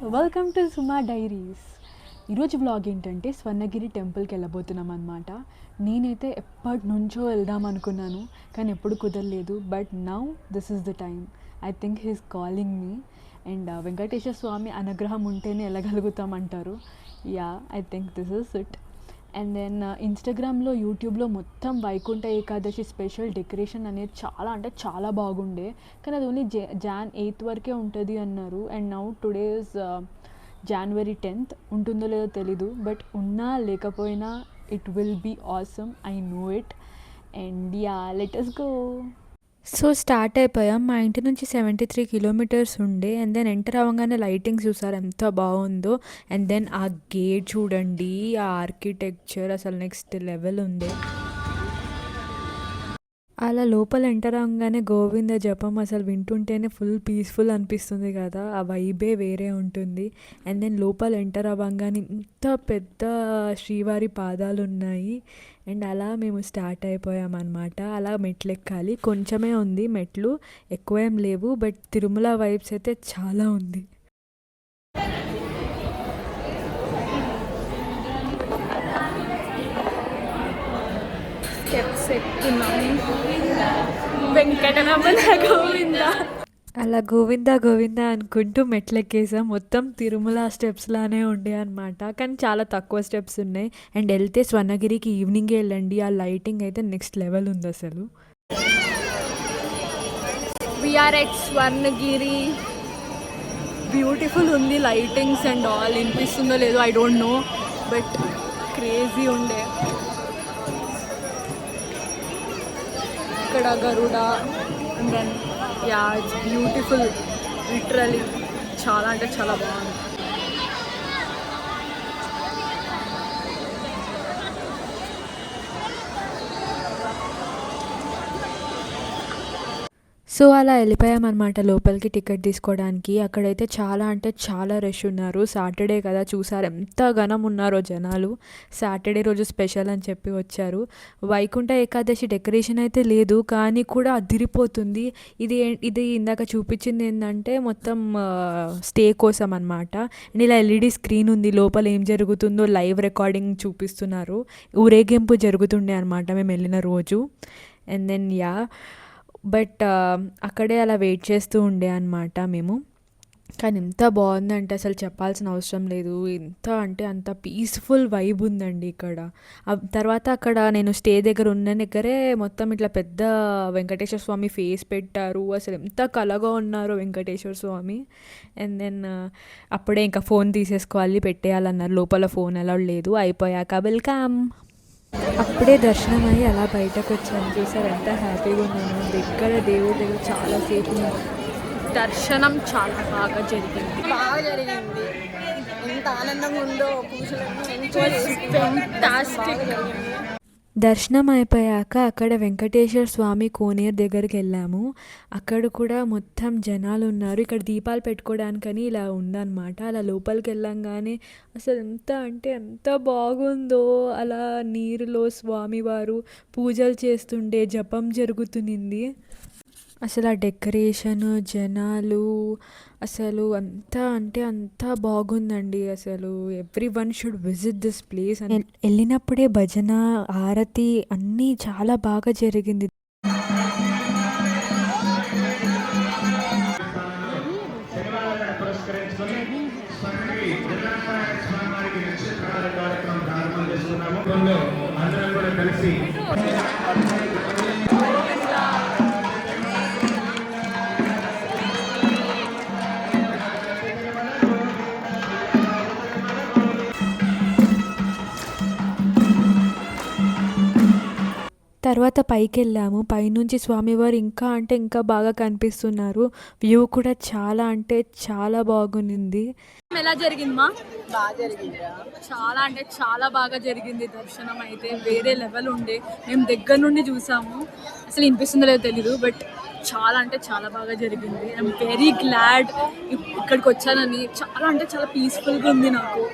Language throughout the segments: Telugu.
Welcome to Suma diaries. ఈరోజు వ్లాగ్ ఏంటంటే స్వర్ణగిరి టెంపుల్కి వెళ్ళబోతున్నాం అనమాట. నేనైతే ఎప్పటి నుంచో వెళ్దాం అనుకున్నాను, కానీ ఎప్పుడు కుదరలేదు. But now this is the time. I think he's calling me. And Venkateswara Swamy అనుగ్రహం ఉంటేనే వెళ్ళగలుగుతామంటారు. Yeah, I think this is it. And then ఇన్స్టాగ్రామ్లో, యూట్యూబ్లో మొత్తం వైకుంఠ ఏకాదశి స్పెషల్ డెకరేషన్ అనేది చాలా అంటే చాలా బాగుండే. కానీ అది ఓన్లీ జాన్ 8th వరకే ఉంటుంది అన్నారు. And now today is January 10th. ఉంటుందో లేదో తెలీదు, బట్ ఉన్నా లేకపోయినా it will be awesome. I know it. And yeah, let us గో. సో స్టార్ట్ అయిపోయాం. మా ఇంటి నుంచి 73 కిలోమీటర్స్ ఉండే. అండ్ దెన్ ఎంటర్ అవ్వగానే లైటింగ్ చూసారు ఎంత బాగుందో. అండ్ దెన్ ఆ గేట్ చూడండి, ఆ ఆర్కిటెక్చర్ అసలు నెక్స్ట్ లెవెల్ ఉంది. అలా లోపల ఎంటర్ అవ్వగానే గోవింద జపం అసలు వింటుంటేనే ఫుల్ పీస్ఫుల్ అనిపిస్తుంది కదా, ఆ వైబే వేరే ఉంటుంది. అండ్ దెన్ లోపల ఎంటర్ అవ్వగానే ఇంత పెద్ద శ్రీవారి పాదాలు ఉన్నాయి. అండ్ అలా మేము స్టార్ట్ అయిపోయామన్నమాట. అలా మెట్లు ఎక్కాలి, కొంచెమే ఉంది మెట్లు, ఎక్కువేం లేవు. బట్ తిరుమల వైబ్స్ అయితే చాలా ఉంది. స్టెప్స్ ఎక్కుతున్నాము. వెంకటరమణ గోవింద. అలా గోవింద గోవింద అనుకుంటూ మెట్లెక్కేసాం. మొత్తం తిరుమల స్టెప్స్ లానే ఉండే అనమాట, కానీ చాలా తక్కువ స్టెప్స్ ఉన్నాయి. అండ్ వెళ్తే స్వర్ణగిరికి ఈవినింగే వెళ్ళండి, ఆ లైటింగ్ అయితే నెక్స్ట్ లెవెల్ ఉంది అసలు. We're at Swarnagiri. బ్యూటిఫుల్ ఉంది, లైటింగ్స్ అండ్ ఆల్. వినిపిస్తుందో లేదో I don't know, but crazy ఉండే. ఇక్కడ Garuda. And then yeah, it's beautiful. Literally చాలా అంటే చాలా బాగుంది. సో అలా వెళ్ళిపోయామన్నమాట లోపలికి టికెట్ తీసుకోవడానికి. అక్కడైతే చాలా అంటే చాలా రష్ ఉన్నారు. సాటర్డే కదా, చూసారు ఎంత ఘనం ఉన్నారో జనాలు. సాటర్డే రోజు స్పెషల్ అని చెప్పి వచ్చారు. వైకుంఠ ఏకాదశి డెకరేషన్ అయితే లేదు, కానీ కూడా అదిరిపోతుంది. ఇది ఇందాక చూపించింది ఏంటంటే మొత్తం స్టే కోసం అనమాట. అండ్ ఇలా ఎల్ఈడి స్క్రీన్ ఉంది, లోపల ఏం జరుగుతుందో లైవ్ రికార్డింగ్ చూపిస్తున్నారు. ఊరేగింపు జరుగుతుండే అనమాట మేము వెళ్ళిన రోజు. అండ్ దెన్ యా, బట్ అక్కడే అలా వెయిట్ చేస్తూ ఉండే అనమాట మేము. కానీ ఎంత బాగుందంటే అసలు చెప్పాల్సిన అవసరం లేదు. ఎంత అంటే అంత పీస్ఫుల్ వైబ్ ఉందండి ఇక్కడ. తర్వాత అక్కడ నేను స్టే దగ్గర ఉన్న దగ్గరే మొత్తం ఇట్లా పెద్ద వెంకటేశ్వర స్వామి ఫేస్ పెట్టారు. అసలు ఎంత కళగా ఉన్నారో వెంకటేశ్వర స్వామి. అండ్ దెన్ అప్పుడే ఇంకా ఫోన్ తీసేసుకోవాలి, పెట్టేయాలన్నారు. లోపల ఫోన్ అలా లేదు. అయిపోయాక వెల్కమ్. అప్పుడే దర్శనం అయ్యి అలా బయటకు వచ్చాను. చూసారు ఎంత హ్యాపీగా ఉన్నాను. దగ్గర దేవుడి దగ్గర చాలాసేపు దర్శనం చాలా బాగా జరిగింది. ఎంత ఆనందంగా ఉందో, పూజలన్నీ ఫ్యాంటాస్టిక్. దర్శనం అయిపోయాక అక్కడ వెంకటేశ్వర స్వామి కోనేరు దగ్గరికి వెళ్ళాము. అక్కడ కూడా మొత్తం జనాలు ఉన్నారు. ఇక్కడ దీపాలు పెట్టుకోవడానికని ఇలా ఉందన్నమాట. అలా లోపలికి వెళ్ళంగానే అసలు ఎంత అంటే ఎంత బాగుందో. అలా నీరులో స్వామివారు పూజలు చేస్తుండే, జపం జరుగుతుంది. అసలు ఆ డెకరేషన్, జనాలు అసలు అంతా అంటే అంతా బాగుందండి. అసలు everyone should visit this place. వెళ్ళినప్పుడే భజన, ఆరతి అన్నీ చాలా బాగా జరిగింది. తర్వాత పైకి వెళ్ళాము. పైనుంచి స్వామివారు ఇంకా అంటే ఇంకా బాగా కనిపిస్తున్నారు. వ్యూ కూడా చాలా అంటే చాలా బాగుంది. ఎలా జరిగింది మా? బాగా జరిగిందా? చాలా అంటే చాలా బాగా జరిగింది. దర్శనం అయితే వేరే లెవెల్ ఉండే. మేము దగ్గర నుండి చూసాము. అసలు వినిపిస్తుందో లేదో తెలీదు, బట్ చాలా అంటే చాలా బాగా జరిగింది. ఐఎమ్ వెరీ గ్లాడ్ ఇక్కడికి వచ్చానని. చాలా అంటే చాలా పీస్ఫుల్గా ఉంది నాకు.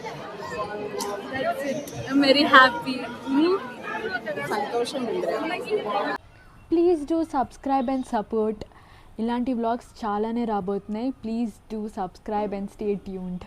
I'm very happy. సంతోషం. Please do subscribe and support. ఇలాంటి వ్లాగ్స్ చాలానే రాబోతున్నాయి. Please do subscribe and stay tuned.